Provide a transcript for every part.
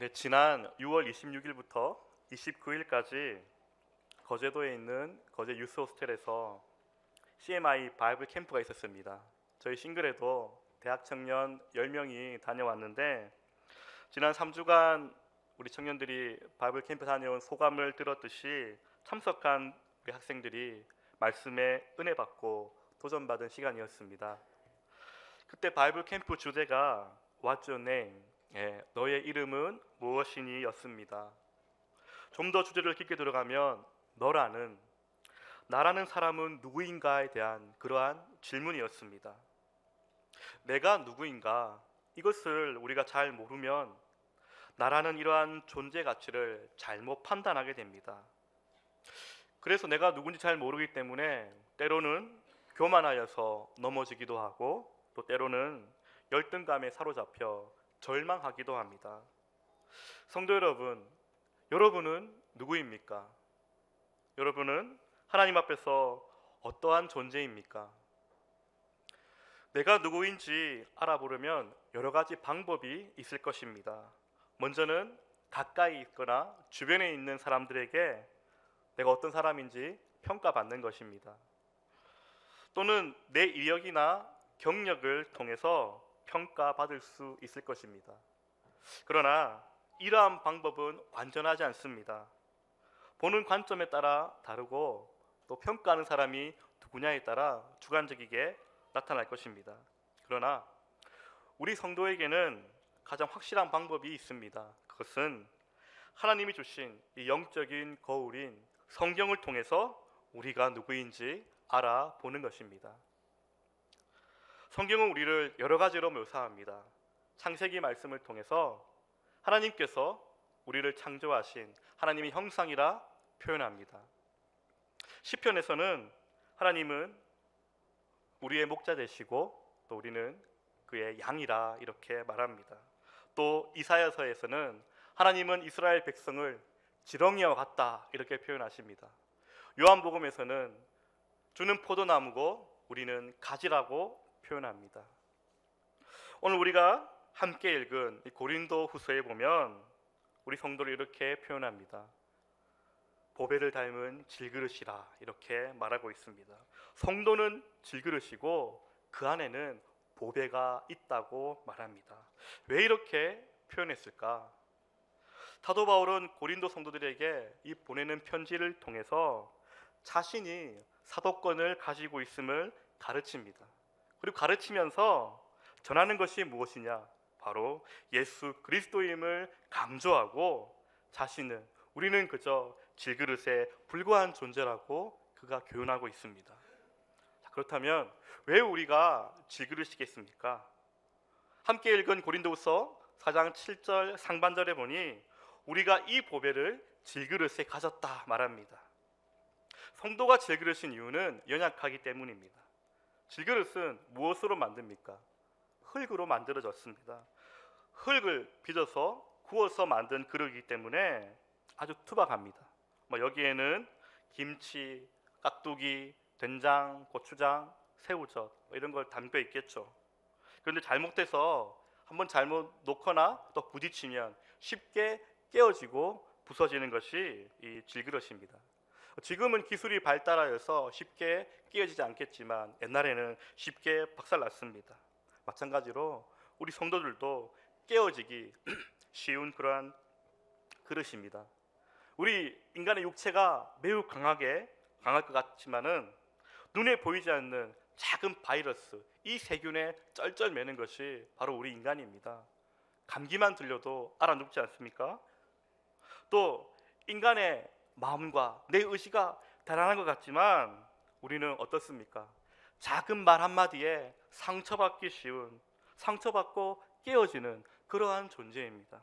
네, 지난 6월 26일부터 29일까지 거제도에 있는 거제 유스 호스텔에서 CMI 바이블 캠프가 있었습니다. 저희 싱글에도 대학 청년 10명이 다녀왔는데 지난 3주간 우리 청년들이 바이블 캠프 다녀온 소감을 들었듯이 참석한 우리 학생들이 말씀에 은혜 받고 도전받은 시간이었습니다. 그때 바이블 캠프 주제가 What's your name? 너의 이름은 무엇이니? 였습니다. 좀 더 주제를 깊게 들어가면 너라는, 나라는 사람은 누구인가에 대한 그러한 질문이었습니다. 내가 누구인가? 이것을 우리가 잘 모르면 나라는 이러한 존재 가치를 잘못 판단하게 됩니다. 그래서 내가 누군지 잘 모르기 때문에 때로는 교만하여서 넘어지기도 하고 또 때로는 열등감에 사로잡혀 절망하기도 합니다. 성도 여러분, 여러분은 누구입니까? 여러분은 하나님 앞에서 어떠한 존재입니까? 내가 누구인지 알아보려면 여러 가지 방법이 있을 것입니다. 먼저는 가까이 있거나 주변에 있는 사람들에게 내가 어떤 사람인지 평가받는 것입니다. 또는 내 이력이나 경력을 통해서 평가받을 수 있을 것입니다. 그러나 이러한 방법은 완전하지 않습니다. 보는 관점에 따라 다르고 또 평가하는 사람이 누구냐에 따라 주관적이게 나타날 것입니다. 그러나 우리 성도에게는 가장 확실한 방법이 있습니다. 그것은 하나님이 주신 이 영적인 거울인 성경을 통해서 우리가 누구인지 알아보는 것입니다. 성경은 우리를 여러 가지로 묘사합니다. 창세기 말씀을 통해서 하나님께서 우리를 창조하신 하나님의 형상이라 표현합니다. 시편에서는 하나님은 우리의 목자 되시고 또 우리는 그의 양이라 이렇게 말합니다. 또 이사야서에서는 하나님은 이스라엘 백성을 지렁이와 같다 이렇게 표현하십니다. 요한복음에서는 주는 포도나무고 우리는 가지라고 표현합니다. 오늘 우리가 함께 읽은 고린도 후서에 보면 우리 성도를 이렇게 표현합니다. 보배를 닮은 질그릇이라 이렇게 말하고 있습니다. 성도는 질그릇이고 그 안에는 보배가 있다고 말합니다. 왜 이렇게 표현했을까? 사도 바울은 고린도 성도들에게 이 보내는 편지를 통해서 자신이 사도권을 가지고 있음을 가르칩니다. 그리고 가르치면서 전하는 것이 무엇이냐? 바로 예수 그리스도임을 강조하고 자신은 우리는 그저 질그릇에 불과한 존재라고 그가 교훈하고 있습니다. 그렇다면 왜 우리가 질그릇이겠습니까? 함께 읽은 고린도후서 4장 7절 상반절에 보니 우리가 이 보배를 질그릇에 가졌다 말합니다. 성도가 질그릇인 이유는 연약하기 때문입니다. 질그릇은 무엇으로 만듭니까? 흙으로 만들어졌습니다. 흙을 빚어서 구워서 만든 그릇이기 때문에 아주 투박합니다. 여기에는 김치, 깍두기, 된장, 고추장, 새우젓 이런 걸 담겨 있겠죠. 그런데 잘못돼서 한번 잘못 놓거나 또 부딪히면 쉽게 깨어지고 부서지는 것이 이 질그릇입니다. 지금은 기술이 발달하여서 쉽게 깨어지지 않겠지만 옛날에는 쉽게 박살났습니다. 마찬가지로 우리 성도들도 깨어지기 쉬운 그러한 그릇입니다. 우리 인간의 육체가 매우 강할 것 같지만은 눈에 보이지 않는 작은 바이러스, 이 세균에 쩔쩔매는 것이 바로 우리 인간입니다. 감기만 들려도 알아 눕지 않습니까? 또 인간의 마음과 내 의지가 대단한 것 같지만 우리는 어떻습니까? 작은 말 한마디에 상처받기 쉬운, 상처받고 깨어지는 그러한 존재입니다.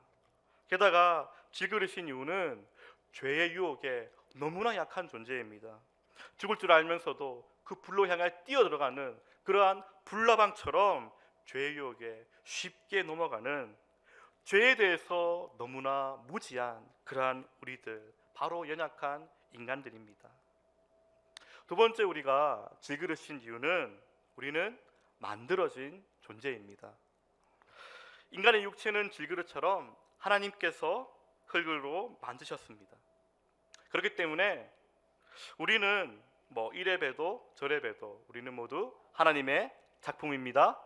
게다가 질그릇인 이유는 죄의 유혹에 너무나 약한 존재입니다. 죽을 줄 알면서도 그 불로 향해 뛰어들어가는 그러한 불나방처럼 죄의 유혹에 쉽게 넘어가는, 죄에 대해서 너무나 무지한 그러한 우리들, 바로 연약한 인간들입니다. 두 번째 우리가 질그릇인 이유는 우리는 만들어진 존재입니다. 인간의 육체는 질그릇처럼 하나님께서 흙으로 만드셨습니다. 그렇기 때문에 우리는 이래 봬도 저래 봬도 우리는 모두 하나님의 작품입니다.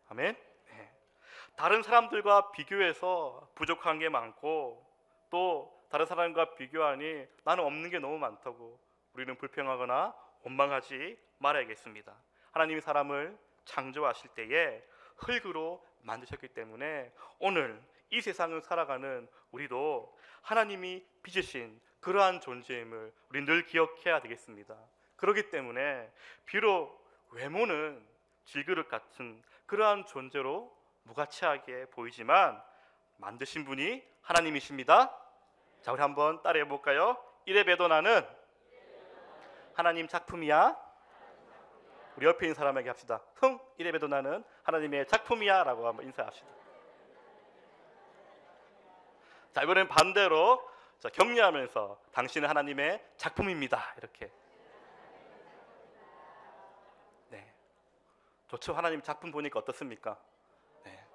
아멘. 네. 다른 사람들과 비교해서 부족한 게 많고 또 다른 사람과 비교하니 나는 없는 게 너무 많다고 우리는 불평하거나 원망하지 말아야겠습니다. 하나님이 사람을 창조하실 때에 흙으로 만드셨기 때문에 오늘 이 세상을 살아가는 우리도 하나님이 빚으신 그러한 존재임을 우리 늘 기억해야 되겠습니다. 그렇기 때문에 비록 외모는 질그릇 같은 그러한 존재로 무가치하게 보이지만 만드신 분이 하나님이십니다. 자, 우리 한번 따라해 볼까요? 이래 봬도 나는 하나님 작품이야. 우리 옆에 있는 사람에게 합시다. 이래 봬도 나는 하나님의 작품이야 라고 한번 인사합시다. 자, 이번엔 반대로 격려하면서 당신은 하나님의 작품입니다. 이렇게. 네, 좋죠. 하나님 작품 보니까 어떻습니까? 네.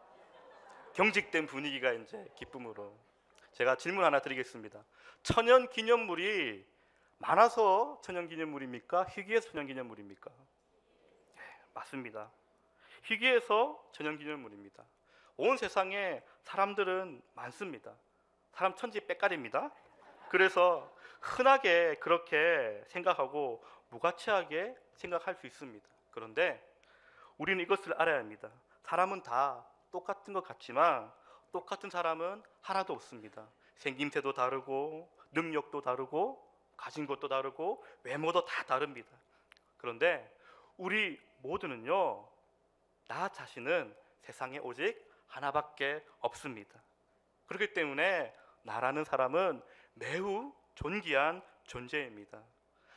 경직된 분위기가 이제 기쁨으로. 제가 질문 하나 드리겠습니다. 천연기념물이 많아서 천연기념물입니까? 희귀해서 천연기념물입니까? 네, 맞습니다. 희귀해서 천연기념물입니다. 온 세상에 사람들은 많습니다. 사람 천지 빽깔입니다. 그래서 흔하게 그렇게 생각하고 무가치하게 생각할 수 있습니다. 그런데 우리는 이것을 알아야 합니다. 사람은 다 똑같은 것 같지만 똑같은 사람은 하나도 없습니다. 생김새도 다르고 능력도 다르고 가진 것도 다르고 외모도 다 다릅니다. 그런데 우리 모두는요, 나 자신은 세상에 오직 하나밖에 없습니다. 그렇기 때문에 나라는 사람은 매우 존귀한 존재입니다.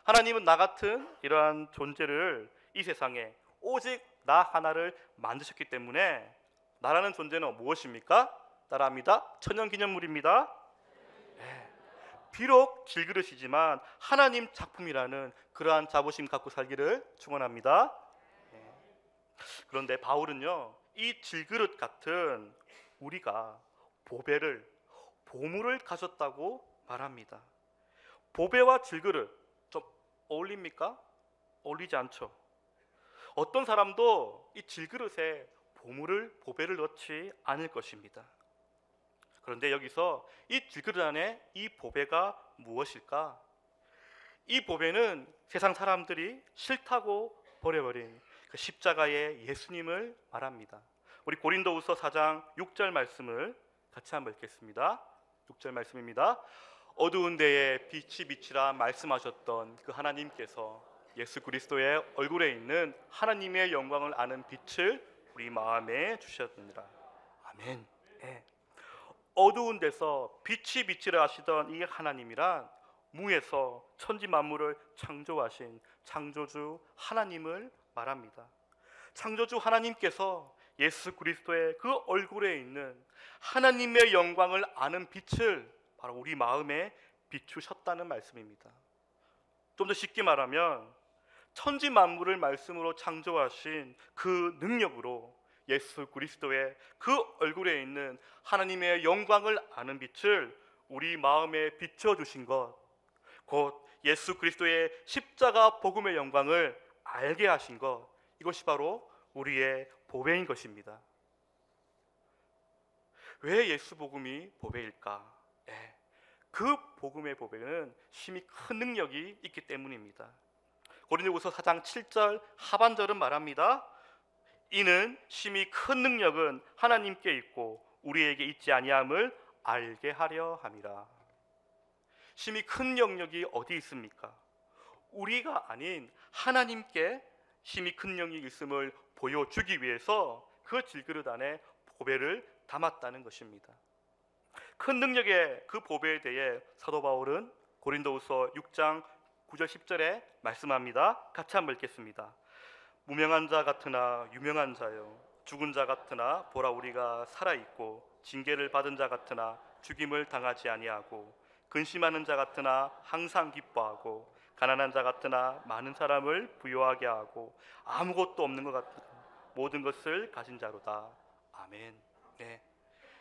하나님은 나 같은 이러한 존재를 이 세상에 오직 나 하나를 만드셨기 때문에 나라는 존재는 무엇입니까? 따라합니다. 천연기념물입니다. 네. 비록 질그릇이지만 하나님 작품이라는 그러한 자부심 갖고 살기를 축원합니다. 네. 그런데 바울은요, 이 질그릇 같은 우리가 보물을 가졌다고 말합니다. 보배와 질그릇 좀 어울립니까? 어울리지 않죠. 어떤 사람도 이 질그릇에 보배를 넣지 않을 것입니다. 그런데 여기서 이 질그릇 안에 이 보배가 무엇일까? 이 보배는 세상 사람들이 싫다고 버려버린 그 십자가의 예수님을 말합니다. 우리 고린도후서 4장 6절 말씀을 같이 한번 읽겠습니다. 6절 말씀입니다. 어두운 데에 빛이 비치라 말씀하셨던 그 하나님께서 예수 그리스도의 얼굴에 있는 하나님의 영광을 아는 빛을 우리 마음에 주셨느니라. 아멘. 네. 어두운 데서 빛이 비치라 하시던 이 하나님이란 무에서 천지 만물을 창조하신 창조주 하나님을 말합니다. 창조주 하나님께서 예수 그리스도의 그 얼굴에 있는 하나님의 영광을 아는 빛을 바로 우리 마음에 비추셨다는 말씀입니다. 좀 더 쉽게 말하면 천지 만물을 말씀으로 창조하신 그 능력으로 예수 그리스도의 그 얼굴에 있는 하나님의 영광을 아는 빛을 우리 마음에 비춰주신 것, 곧 예수 그리스도의 십자가 복음의 영광을 알게 하신 것, 이것이 바로 우리의 보배인 것입니다. 왜 예수 복음이 보배일까? 그 복음의 보배는 심히 큰 능력이 있기 때문입니다. 고린도후서 4장 7절 하반절은 말합니다. 이는 심히 큰 능력은 하나님께 있고 우리에게 있지 아니함을 알게 하려 함이라. 심히 큰 영역이 어디 있습니까? 우리가 아닌 하나님께 심히 큰 영역이 있음을 보여주기 위해서 그 질그릇 안에 보배를 담았다는 것입니다. 큰 능력의 그 보배에 대해 사도 바울은 고린도후서 6장 9절 10절에 말씀합니다. 같이 한번 읽겠습니다. 무명한 자 같으나 유명한 자요, 죽은 자 같으나 보라 우리가 살아있고, 징계를 받은 자 같으나 죽임을 당하지 아니하고, 근심하는 자 같으나 항상 기뻐하고, 가난한 자 같으나 많은 사람을 부유하게 하고, 아무것도 없는 것 같으나 모든 것을 가진 자로다. 아멘. 네,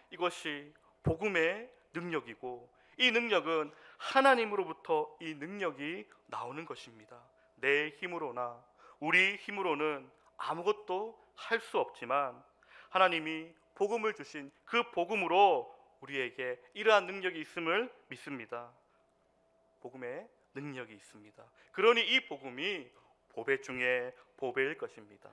이것이 복음의 능력이고, 이 능력은 하나님으로부터 이 능력이 나오는 것입니다. 내 힘으로나 우리 힘으로는 아무것도 할 수 없지만 하나님이 복음을 주신 그 복음으로 우리에게 이러한 능력이 있음을 믿습니다. 복음의 능력이 있습니다. 그러니 이 복음이 보배 중에 보배일 것입니다.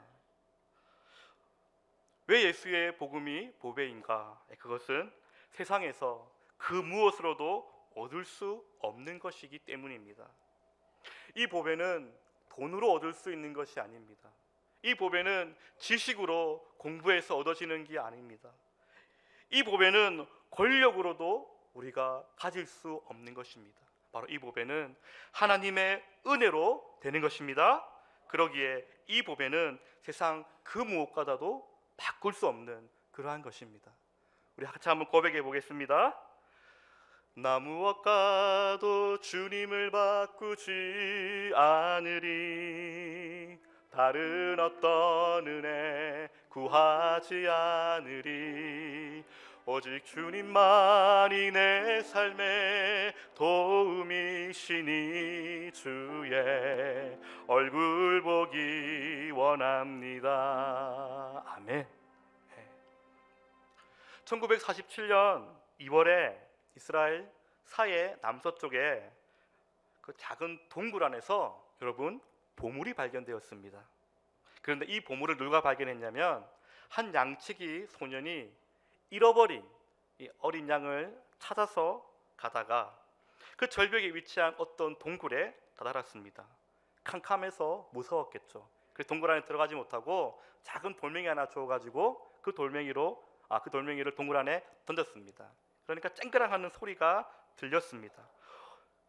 왜 예수의 복음이 보배인가? 그것은 세상에서 그 무엇으로도 얻을 수 없는 것이기 때문입니다. 이 보배는 돈으로 얻을 수 있는 것이 아닙니다. 이 보배는 지식으로 공부해서 얻어지는 게 아닙니다. 이 보배는 권력으로도 우리가 가질 수 없는 것입니다. 바로 이 보배는 하나님의 은혜로 되는 것입니다. 그러기에 이 보배는 세상 그 무엇과도 바꿀 수 없는 그러한 것입니다. 우리 같이 한번 고백해 보겠습니다. 나 무엇과도 주님을 바꾸지 않으리, 다른 어떤 은혜 구하지 않으리, 오직 주님만이 내 삶의 도움이시니 주의 얼굴 보기 원합니다. 아멘. 1947년 2월에 이스라엘 사해 남서쪽에 그 작은 동굴 안에서 여러분 보물이 발견되었습니다. 그런데 이 보물을 누가 발견했냐면 한 양치기 소년이 잃어버린 이 어린 양을 찾아서 가다가 그 절벽에 위치한 어떤 동굴에 다다랐습니다. 캄캄해서 무서웠겠죠. 그래서 동굴 안에 들어가지 못하고 작은 돌멩이 하나 주워가지고 그 돌멩이를 동굴 안에 던졌습니다. 그러니까 쨍그랑하는 소리가 들렸습니다.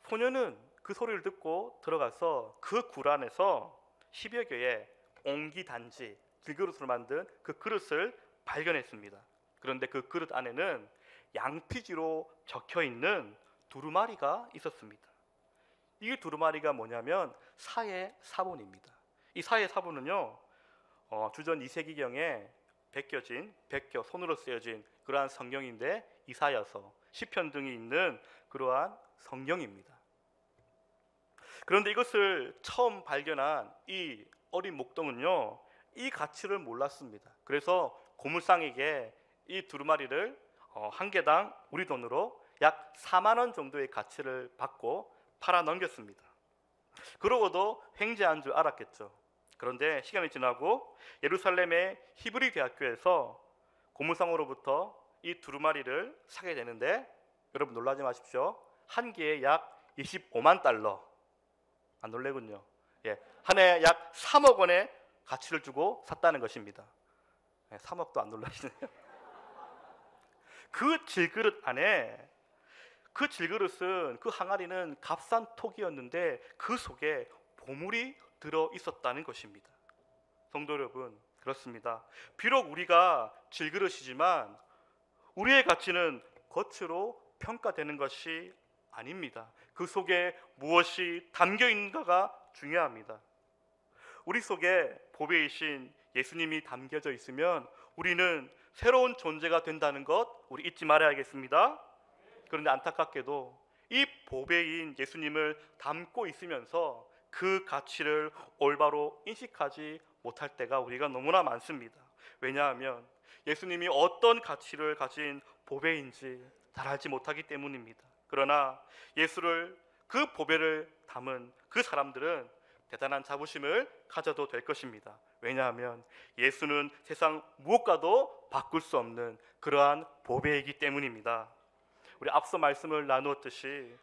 소년은 그 소리를 듣고 들어가서 그 굴 안에서 10여 개의 옹기단지, 들그릇으로 만든 그 그릇을 발견했습니다. 그런데 그 그릇 안에는 양피지로 적혀있는 두루마리가 있었습니다. 이 두루마리가 뭐냐면 사해 사본입니다. 이 사해 사본은요, 주전 2세기경에 베껴 손으로 쓰여진 그러한 성경인데 이사야서, 시편 등이 있는 그러한 성경입니다. 그런데 이것을 처음 발견한 이 어린 목동은요, 이 가치를 몰랐습니다. 그래서 고물상에게 이 두루마리를 한 개당 우리 돈으로 약 4만 원 정도의 가치를 받고 팔아 넘겼습니다. 그러고도 횡재한 줄 알았겠죠. 그런데 시간이 지나고 예루살렘의 히브리 대학교에서 고물상으로부터 이 두루마리를 사게 되는데, 여러분 놀라지 마십시오. 한 개에 약 25만 달러. 안 놀래군요. 한 해에 약 3억 원의 가치를 주고 샀다는 것입니다. 3억도 안 놀라시네요. 그 질그릇 안에, 그 질그릇은, 그 항아리는 값싼 톡이었는데 그 속에 보물이 들어 있었다는 것입니다. 성도 여러분, 그렇습니다. 비록 우리가 질그릇이지만 우리의 가치는 겉으로 평가되는 것이 아닙니다. 그 속에 무엇이 담겨 있는가가 중요합니다. 우리 속에 보배이신 예수님이 담겨져 있으면 우리는 새로운 존재가 된다는 것 우리 잊지 말아야겠습니다. 그런데 안타깝게도 이 보배인 예수님을 담고 있으면서 그 가치를 올바로 인식하지 못할 때가 우리가 너무나 많습니다. 왜냐하면 예수님이 어떤 가치를 가진 보배인지 잘 알지 못하기 때문입니다. 그러나 예수를, 그 보배를 담은 그 사람들은 대단한 자부심을 가져도 될 것입니다. 왜냐하면 예수는 세상 무엇과도 바꿀 수 없는 그러한 보배이기 때문입니다. 우리 앞서 말씀을 나누었듯이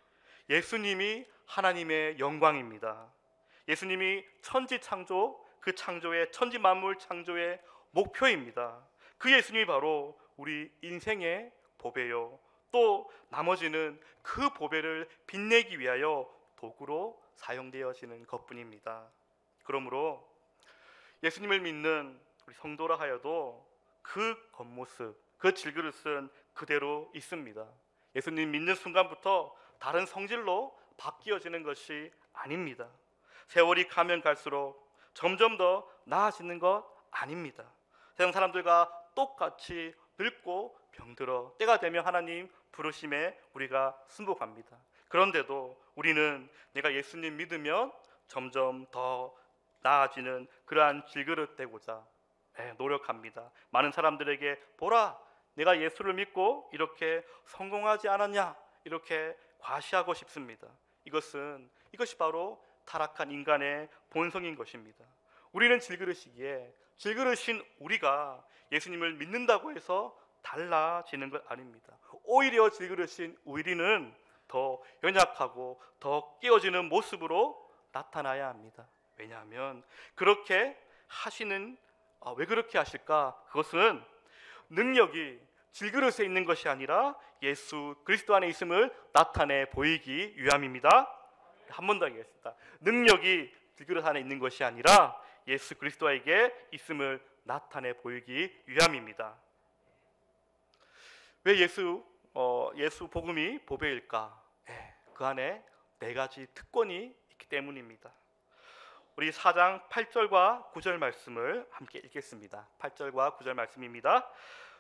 예수님이 하나님의 영광입니다. 예수님이 천지 창조, 그 창조의, 천지 만물 창조의 목표입니다. 그 예수님이 바로 우리 인생의 보배요, 또 나머지는 그 보배를 빛내기 위하여 도구로 사용되어지는 것뿐입니다. 그러므로 예수님을 믿는 우리 성도라 하여도 그 겉모습, 그 질그릇은 그대로 있습니다. 예수님 믿는 순간부터 다른 성질로 바뀌어지는 것이 아닙니다. 세월이 가면 갈수록 점점 더 나아지는 것 아닙니다. 세상 사람들과 똑같이 늙고 병들어 때가 되면 하나님 부르심에 우리가 순복합니다. 그런데도 우리는 내가 예수님 믿으면 점점 더 나아지는 그러한 질그릇 되고자 노력합니다. 많은 사람들에게 보라, 내가 예수를 믿고 이렇게 성공하지 않았냐, 이렇게 과시하고 싶습니다. 이것이 바로 타락한 인간의 본성인 것입니다. 우리는 질그릇이기에 질그릇인 우리가 예수님을 믿는다고 해서 달라지는 것 아닙니다. 오히려 질그릇인 우리는 더 연약하고 더 깨어지는 모습으로 나타나야 합니다. 왜냐하면 그렇게 하시는 왜 그렇게 하실까? 그것은 능력이 질그릇에 있는 것이 아니라 예수 그리스도 안에 있음을 나타내 보이기 위함입니다. 한 번 더 하겠습니다. 능력이 질그릇 안에 있는 것이 아니라 예수 그리스도에게 있음을 나타내 보이기 위함입니다. 왜 예수 복음이 보배일까? 그 안에 4가지 특권이 있기 때문입니다. 우리 4장 8절과 9절 말씀을 함께 읽겠습니다. 8절과 9절 말씀입니다.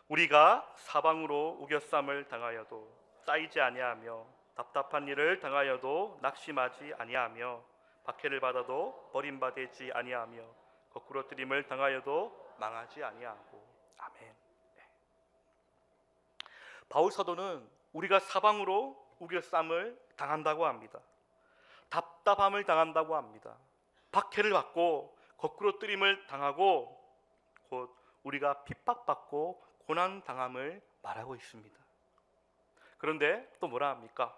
우리가 사방으로 우겨쌈을 당하여도 쌓이지 아니하며 답답한 일을 당하여도 낙심하지 아니하며 박해를 받아도 버림받지 아니하며 거꾸로 뜨림을 당하여도 망하지 아니하고. 아멘. 바울 사도는 우리가 사방으로 우겨쌈을 당한다고 합니다. 답답함을 당한다고 합니다. 박해를 받고 거꾸로 뜨림을 당하고 곧 우리가 핍박받고 고난당함을 말하고 있습니다. 그런데 또 뭐라 합니까?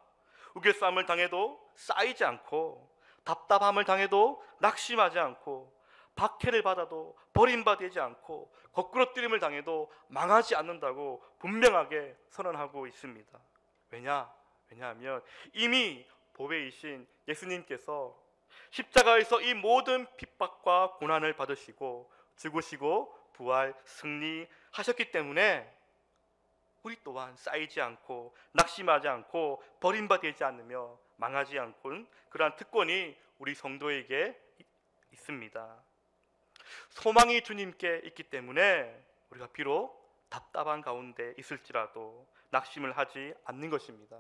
우겨쌈을 당해도 쌓이지 않고 답답함을 당해도 낙심하지 않고 박해를 받아도 버림받지 않고 거꾸로 뜨림을 당해도 망하지 않는다고 분명하게 선언하고 있습니다. 왜냐하면 이미 보배이신 예수님께서 십자가에서 이 모든 핍박과 고난을 받으시고 죽으시고 부활 승리하셨기 때문에 우리 또한 쌓이지 않고 낙심하지 않고 버림받지 않으며 망하지 않고 그러한 특권이 우리 성도에게 있습니다. 소망이 주님께 있기 때문에 우리가 비록 답답한 가운데 있을지라도 낙심을 하지 않는 것입니다.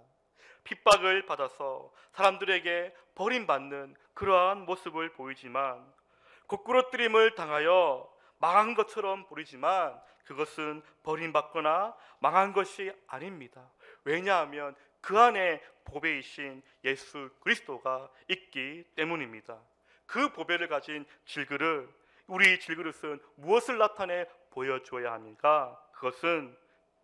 핍박을 받아서 사람들에게 버림받는 그러한 모습을 보이지만 거꾸로 뜨림을 당하여 망한 것처럼 보이지만 그것은 버림받거나 망한 것이 아닙니다. 왜냐하면 그 안에 보배이신 예수 그리스도가 있기 때문입니다. 그 보배를 가진 질그릇, 우리 질그릇은 무엇을 나타내 보여줘야 합니까? 그것은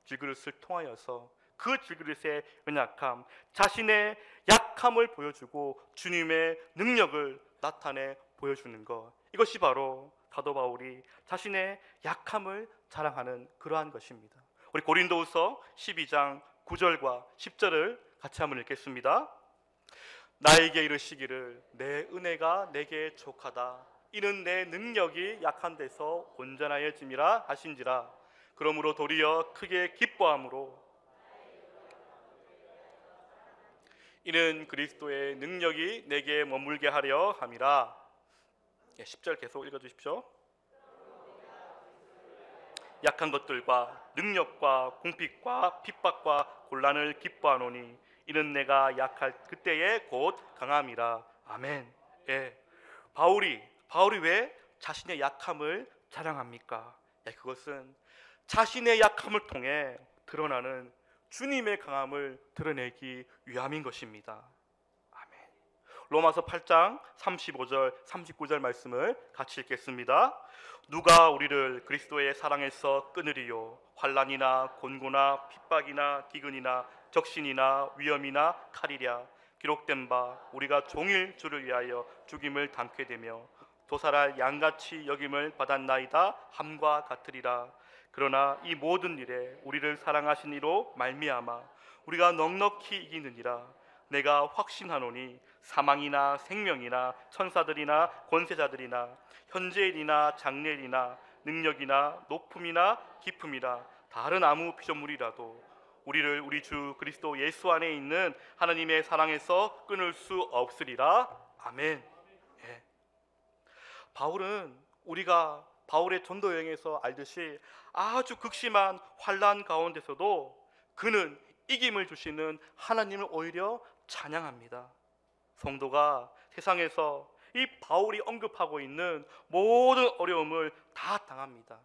질그릇을 통하여서 그 질그릇의 연약함, 자신의 약함을 보여주고 주님의 능력을 나타내 보여주는 것, 이것이 바로 사도 바울이 자신의 약함을 자랑하는 그러한 것입니다. 우리 고린도후서 12장 9절과 10절을 같이 한번 읽겠습니다. 나에게 이르시기를 내 은혜가 내게 족하다. 이는 내 능력이 약한 데서 온전하여짐이라 하신지라. 그러므로 도리어 크게 기뻐함으로 이는 그리스도의 능력이 내게 머물게 하려 함이라. 10절 계속 읽어주십시오. 약한 것들과 능력과 공핍과 핍박과 곤란을 기뻐하노니 이는 내가 약할 그때에 곧 강함이라. 아멘. 바울이 왜 자신의 약함을 자랑합니까? 그것은 자신의 약함을 통해 드러나는 주님의 강함을 드러내기 위함인 것입니다. 아멘. 로마서 8장 35절 39절 말씀을 같이 읽겠습니다. 누가 우리를 그리스도의 사랑에서 끊으리요? 환난이나 곤고나 핍박이나 기근이나 적신이나 위험이나 칼이랴. 기록된 바 우리가 종일 주를 위하여 죽임을 당케 되며 도살할 양같이 여김을 받았나이다 함과 같으리라. 그러나 이 모든 일에 우리를 사랑하신 이로 말미암아 우리가 넉넉히 이기느니라. 내가 확신하노니 사망이나 생명이나 천사들이나 권세자들이나 현재일이나 장래일이나 능력이나 높음이나 깊음이나 다른 아무 피조물이라도 우리를 우리 주 그리스도 예수 안에 있는 하나님의 사랑에서 끊을 수 없으리라. 아멘. 바울은 우리가 바울의 전도 여행에서 알듯이 아주 극심한 환난 가운데서도 그는 이김을 주시는 하나님을 오히려 찬양합니다. 성도가 세상에서 이 바울이 언급하고 있는 모든 어려움을 다 당합니다.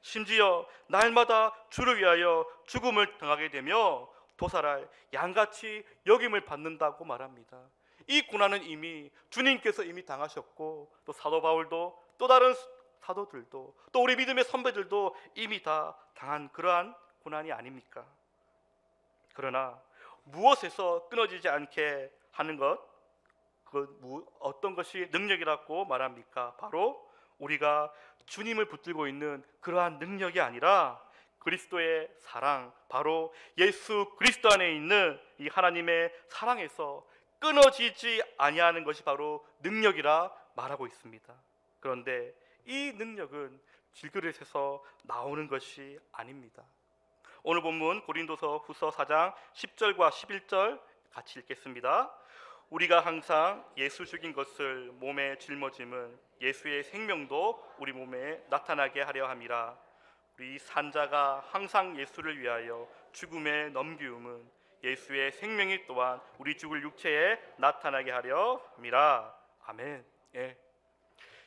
심지어 날마다 주를 위하여 죽음을 당하게 되며 도살할 양같이 여김을 받는다고 말합니다. 이 고난은 이미 주님께서 이미 당하셨고, 또 사도 바울도 또 다른 사도들도 또 우리 믿음의 선배들도 이미 다 당한 그러한 고난이 아닙니까? 그러나 무엇에서 끊어지지 않게 하는 것, 어떤 것이 능력이라고 말합니까? 바로 우리가 주님을 붙들고 있는 그러한 능력이 아니라 그리스도의 사랑, 바로 예수 그리스도 안에 있는 이 하나님의 사랑에서 끊어지지 아니하는 것이 바로 능력이라 말하고 있습니다. 그런데 이 능력은 질그릇에서 나오는 것이 아닙니다. 오늘 본문 고린도서 후서 4장 10절과 11절 같이 읽겠습니다. 우리가 항상 예수 죽인 것을 몸에 짊어짐은 예수의 생명도 우리 몸에 나타나게 하려 함이라. 우리 산자가 항상 예수를 위하여 죽음에 넘기움은 예수의 생명이 또한 우리 죽을 육체에 나타나게 하려 함이라. 아멘.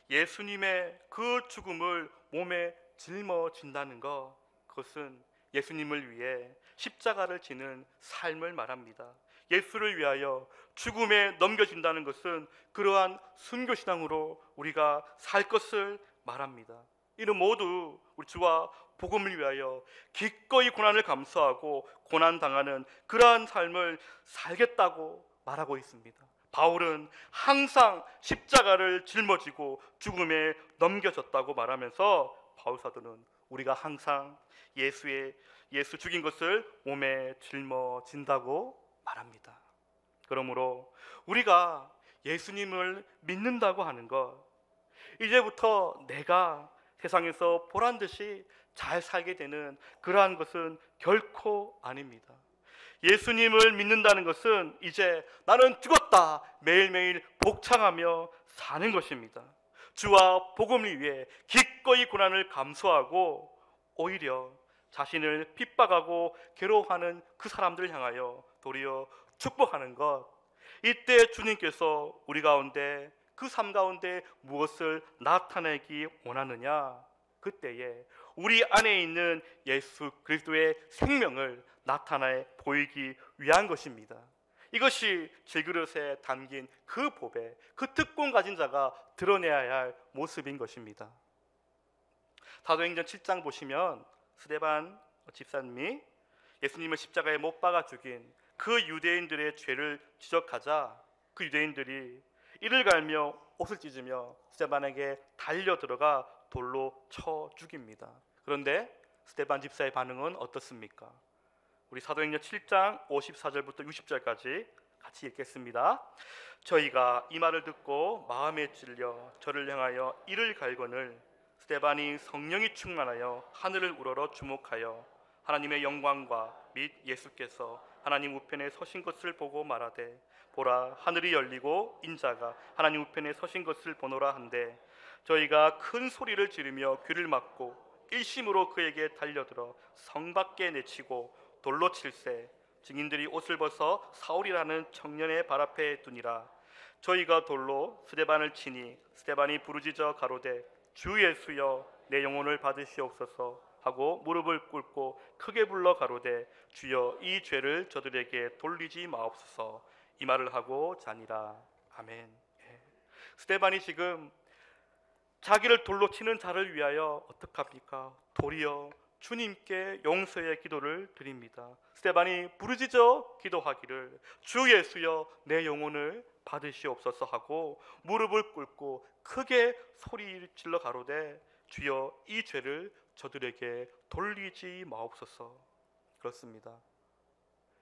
예수님의 그 죽음을 몸에 짊어진다는 것, 그것은 예수님을 위해 십자가를 지는 삶을 말합니다. 예수를 위하여 죽음에 넘겨진다는 것은 그러한 순교신앙으로 우리가 살 것을 말합니다. 이는 모두 우리 주와 복음을 위하여 기꺼이 고난을 감수하고 고난당하는 그러한 삶을 살겠다고 말하고 있습니다. 바울은 항상 십자가를 짊어지고 죽음에 넘겨졌다고 말하면서 바울 사도는 우리가 항상 예수 죽인 것을 몸에 짊어진다고 말합니다. 그러므로 우리가 예수님을 믿는다고 하는 것, 이제부터 내가 세상에서 보란듯이 잘 살게 되는 그러한 것은 결코 아닙니다. 예수님을 믿는다는 것은 이제 나는 죽었다 매일매일 복창하며 사는 것입니다. 주와 복음을 위해 기꺼이 고난을 감수하고 오히려 자신을 핍박하고 괴로워하는 그 사람들을 향하여 도리어 축복하는 것, 이때 주님께서 우리 가운데 그 삶 가운데 무엇을 나타내기 원하느냐? 그때에 우리 안에 있는 예수 그리스도의 생명을 나타내 보이기 위한 것입니다. 이것이 질그릇에 담긴 그 보배, 그 특권 가진 자가 드러내야 할 모습인 것입니다. 사도행전 7장 보시면 스데반 집사님이 예수님을 십자가에 못 박아 죽인 그 유대인들의 죄를 지적하자 그 유대인들이 이를 갈며 옷을 찢으며 스데반에게 달려 들어가 돌로 쳐 죽입니다. 그런데 스데반 집사의 반응은 어떻습니까? 우리 사도행전 7장 54절부터 60절까지 같이 읽겠습니다. 저희가 이 말을 듣고 마음에 찔려 저를 향하여 이를 갈거늘 스데반이 성령이 충만하여 하늘을 우러러 주목하여 하나님의 영광과 및 예수께서 하나님 우편에 서신 것을 보고 말하되 보라 하늘이 열리고 인자가 하나님 우편에 서신 것을 보노라 한데 저희가 큰 소리를 지르며 귀를 막고 일심으로 그에게 달려들어 성 밖에 내치고 돌로 칠세 증인들이 옷을 벗어 사울이라는 청년의 발 앞에 두니라. 저희가 돌로 스데반을 치니 스데반이 부르짖어 가로되 주 예수여 내 영혼을 받으시옵소서 하고 무릎을 꿇고 크게 불러 가로되 주여 이 죄를 저들에게 돌리지 마옵소서 이 말을 하고 자니라. 아멘. 스데반이 지금 자기를 돌로 치는 자를 위하여 어떡합니까? 도리어 주님께 용서의 기도를 드립니다. 스데반이 부르짖어 기도하기를 주 예수여 내 영혼을 받으시옵소서 하고 무릎을 꿇고 크게 소리 질러 가로되 주여 이 죄를 저들에게 돌리지 마옵소서. 그렇습니다.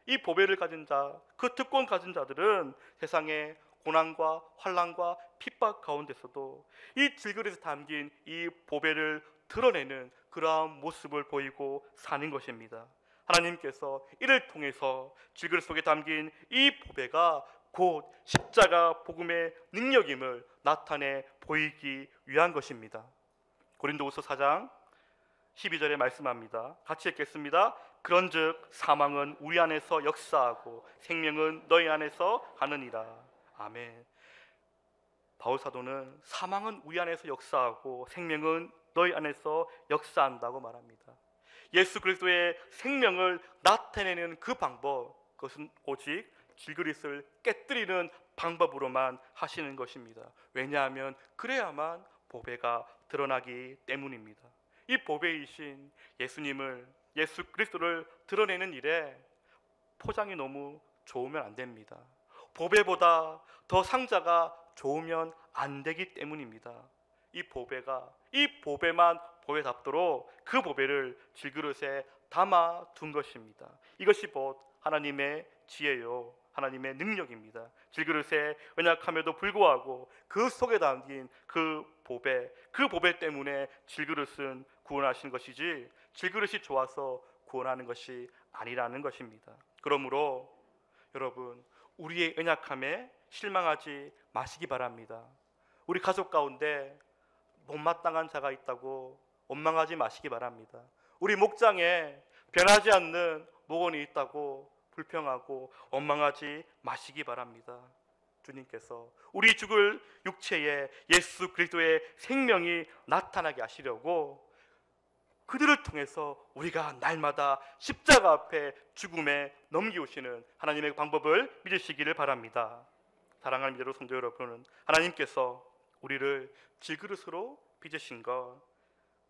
이 보배를 가진 자, 그 특권 가진 자들은 세상의 고난과 환난과 핍박 가운데서도 이 질그릇에 담긴 이 보배를 드러내는 그러한 모습을 보이고 사는 것입니다. 하나님께서 이를 통해서 질그릇 속에 담긴 이 보배가 곧 십자가 복음의 능력임을 나타내 보이기 위한 것입니다. 고린도후서 4장 12절에 말씀합니다. 같이 읽겠습니다. 그런즉 사망은 우리 안에서 역사하고 생명은 너희 안에서 하느니라. 아멘. 바울 사도는 사망은 우리 안에서 역사하고 생명은 너희 안에서 역사한다고 말합니다. 예수 그리스도의 생명을 나타내는 그 방법, 그것은 오직 질그릇을 깨뜨리는 방법으로만 하시는 것입니다. 왜냐하면 그래야만 보배가 드러나기 때문입니다. 이 보배이신 예수님을, 예수 그리스도를 드러내는 일에 포장이 너무 좋으면 안 됩니다. 보배보다 더 상자가 좋으면 안 되기 때문입니다. 이 보배만 보배답도록 그 보배를 질그릇에 담아 둔 것입니다. 이것이 곧 하나님의 지혜요, 하나님의 능력입니다. 질그릇에 연약함에도 불구하고 그 속에 담긴 그 보배 때문에 질그릇은 구원하신 것이지 질그릇이 좋아서 구원하는 것이 아니라는 것입니다. 그러므로 여러분, 우리의 연약함에 실망하지 마시기 바랍니다. 우리 가족 가운데 못마땅한 자가 있다고 원망하지 마시기 바랍니다. 우리 목장에 변하지 않는 목원이 있다고 불평하고 원망하지 마시기 바랍니다. 주님께서 우리 죽을 육체에 예수 그리스도의 생명이 나타나게 하시려고 그들을 통해서 우리가 날마다 십자가 앞에 죽음에 넘기우시는 하나님의 방법을 믿으시기를 바랍니다. 사랑하는 믿음으로 성도 여러분, 하나님께서 우리를 질그릇으로 빚으신 것,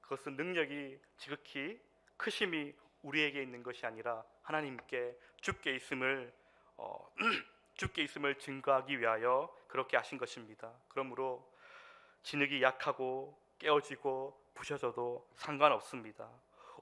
그것은 능력이 지극히 크심이 우리에게 있는 것이 아니라 하나님께 주께 있음을 증거하기 위하여 그렇게 하신 것입니다. 그러므로 진흙이 약하고 깨어지고 부셔져도 상관없습니다.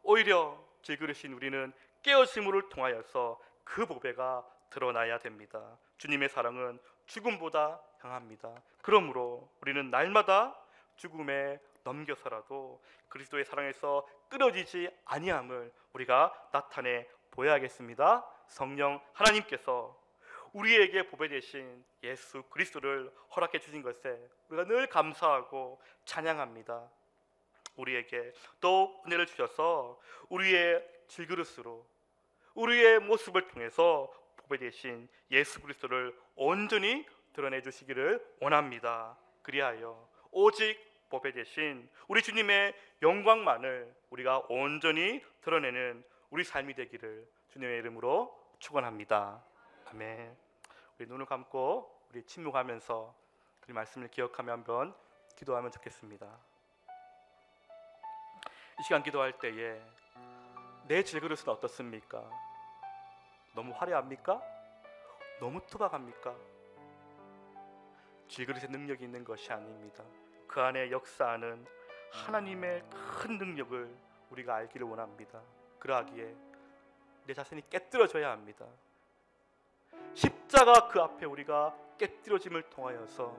오히려 질그릇인 우리는 깨어짐을 통하여서 그 보배가 드러나야 됩니다. 주님의 사랑은 죽음보다 강합니다. 그러므로 우리는 날마다 죽음에 넘겨서라도 그리스도의 사랑에서 끊어지지 아니함을 우리가 나타내 보여야겠습니다. 성령 하나님께서 우리에게 보배 되신 예수 그리스도를 허락해 주신 것에 우리가 늘 감사하고 찬양합니다. 우리에게 또 은혜를 주셔서 우리의 질그릇으로 우리의 모습을 통해서 보배 되신 예수 그리스도를 온전히 드러내 주시기를 원합니다. 그리하여 오직 보배 되신 우리 주님의 영광만을 우리가 온전히 드러내는 우리 삶이 되기를 주님의 이름으로 축원합니다. 아멘. 우리 눈을 감고 우리 침묵하면서 이 말씀을 기억하며 한번 기도하면 좋겠습니다. 이 시간 기도할 때에 내 질그릇은 어떻습니까? 너무 화려합니까? 너무 투박합니까? 질그릇에 능력이 있는 것이 아닙니다. 그 안에 역사하는 하나님의 큰 능력을 우리가 알기를 원합니다. 그러하기에 내 자신이 깨뜨려져야 합니다. 십자가 그 앞에 우리가 깨뜨려짐을 통하여서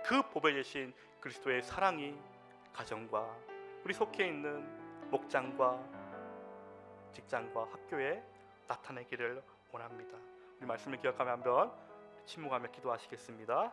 그 보배 되신 그리스도의 사랑이 가정과 우리 속해 있는 목장과 직장과 학교에 나타내기를 원합니다. 우리 말씀을 기억하며 한번 침묵하며 기도하시겠습니다.